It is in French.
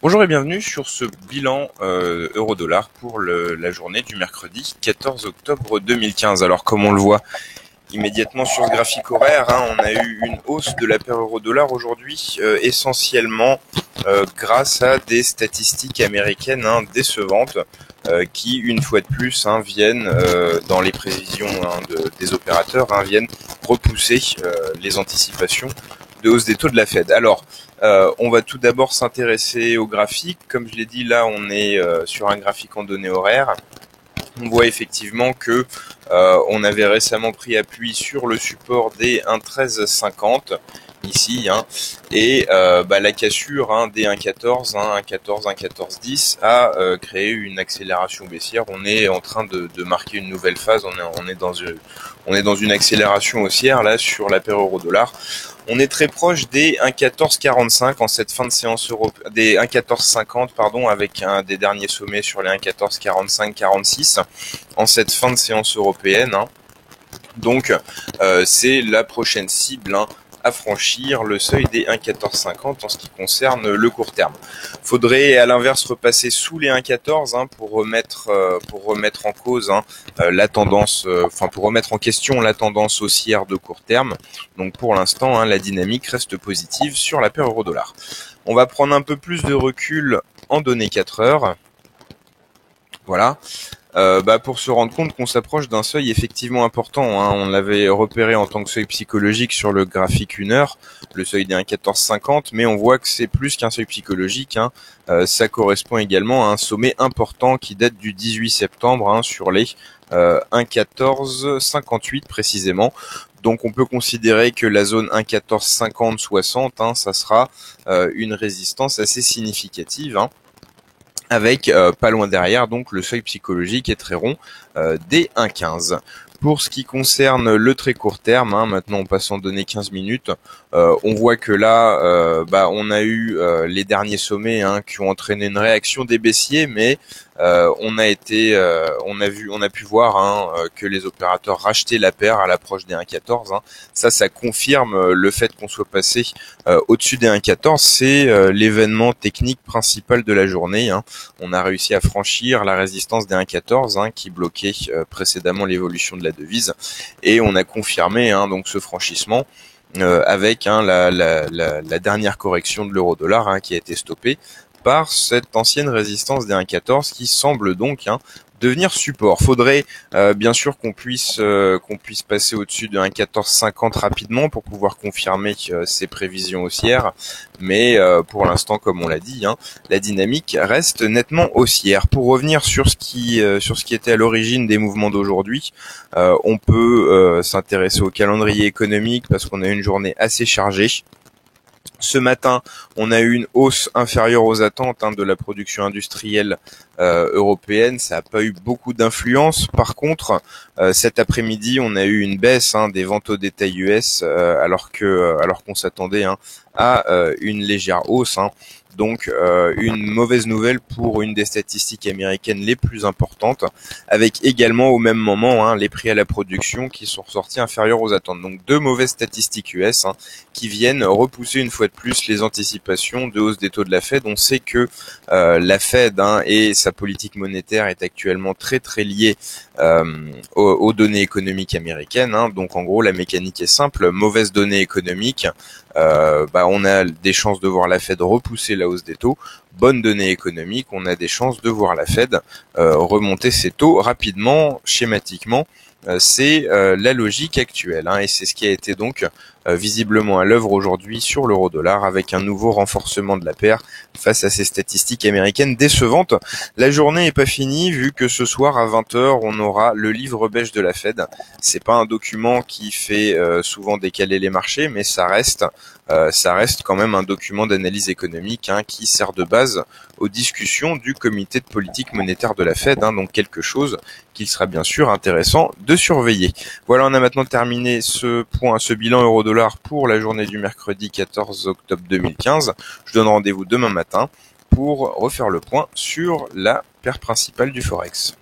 Bonjour et bienvenue sur ce bilan euro-dollar pour la journée du mercredi 14 octobre 2015. Alors comme on le voit immédiatement sur ce graphique horaire, on a eu une hausse de la paire euro-dollar aujourd'hui essentiellement grâce à des statistiques américaines décevantes qui une fois de plus viennent dans les prévisions des opérateurs viennent repousser les anticipations de hausse des taux de la Fed. Alors, on va tout d'abord s'intéresser au graphique. Comme je l'ai dit, là, on est sur un graphique en données horaires. On voit effectivement que on avait récemment pris appui sur le support des 1,1350 ici, et la cassure des 1,14, 1,14, 1,14,10 a créé une accélération baissière. On est en train de marquer une nouvelle phase. On est dans une accélération haussière là sur la paire euro-dollar. On est très proche des 1,1445 en cette fin de séance des 1,1450 avec des derniers sommets sur les 1,1445-46 en cette fin de séance européenne. Donc c'est la prochaine cible à franchir, le seuil des 1,1450 en ce qui concerne le court terme. Faudrait à l'inverse repasser sous les 1,14 pour remettre en cause la tendance, pour remettre en question la tendance haussière de court terme. Donc pour l'instant, la dynamique reste positive sur la paire euro-dollar. On va prendre un peu plus de recul en données 4 heures. Voilà. Pour se rendre compte qu'on s'approche d'un seuil effectivement important. On l'avait repéré en tant que seuil psychologique sur le graphique 1 heure, le seuil des 1,1450, mais on voit que c'est plus qu'un seuil psychologique. Ça correspond également à un sommet important qui date du 18 septembre sur les 1,1458 précisément. Donc on peut considérer que la zone 1,1450-60, ça sera une résistance assez significative. Avec pas loin derrière donc le seuil psychologique est très rond des 1,15. Pour ce qui concerne le très court terme, maintenant on passe en données 15 minutes, on voit que là on a eu les derniers sommets qui ont entraîné une réaction des baissiers, mais on a pu voir que les opérateurs rachetaient la paire à l'approche des 1,14. Ça confirme le fait qu'on soit passé au-dessus des 1,14. C'est l'événement technique principal de la journée. On a réussi à franchir la résistance des 1,14 qui bloquait précédemment l'évolution de la devise, et on a confirmé donc ce franchissement avec la dernière correction de l'euro-dollar qui a été stoppée par cette ancienne résistance des 1,14 qui semble donc devenir support. Faudrait bien sûr qu'on puisse passer au-dessus de 1,1450 rapidement pour pouvoir confirmer ces prévisions haussières, mais pour l'instant, comme on l'a dit, la dynamique reste nettement haussière. Pour revenir sur ce qui était à l'origine des mouvements d'aujourd'hui, on peut s'intéresser au calendrier économique parce qu'on a une journée assez chargée. Ce matin, on a eu une hausse inférieure aux attentes de la production industrielle européenne. Ça n'a pas eu beaucoup d'influence. Par contre, cet après-midi, on a eu une baisse des ventes au détail US, alors qu'on s'attendait à une légère hausse. Donc une mauvaise nouvelle pour une des statistiques américaines les plus importantes, avec également au même moment les prix à la production qui sont ressortis inférieurs aux attentes. Donc deux mauvaises statistiques US qui viennent repousser une fois de plus les anticipations de hausse des taux de la Fed. On sait que la Fed et sa politique monétaire est actuellement très très liée aux données économiques américaines. Donc en gros la mécanique est simple: mauvaise donnée économique, on a des chances de voir la Fed repousser la hausse des taux. Bonne donnée économique, on a des chances de voir la Fed remonter ses taux rapidement, schématiquement. C'est la logique actuelle, et c'est ce qui a été donc visiblement à l'œuvre aujourd'hui sur l'euro-dollar, avec un nouveau renforcement de la paire face à ces statistiques américaines décevantes. La journée n'est pas finie, vu que ce soir à 20h on aura le livre beige de la Fed. C'est pas un document qui fait souvent décaler les marchés, mais ça reste quand même un document d'analyse économique qui sert de base aux discussions du comité de politique monétaire de la Fed, donc quelque chose qu'il sera bien sûr intéressant de surveiller. Voilà, on a maintenant terminé ce bilan euro-dollar pour la journée du mercredi 14 octobre 2015. Je donne rendez-vous demain matin pour refaire le point sur la paire principale du Forex.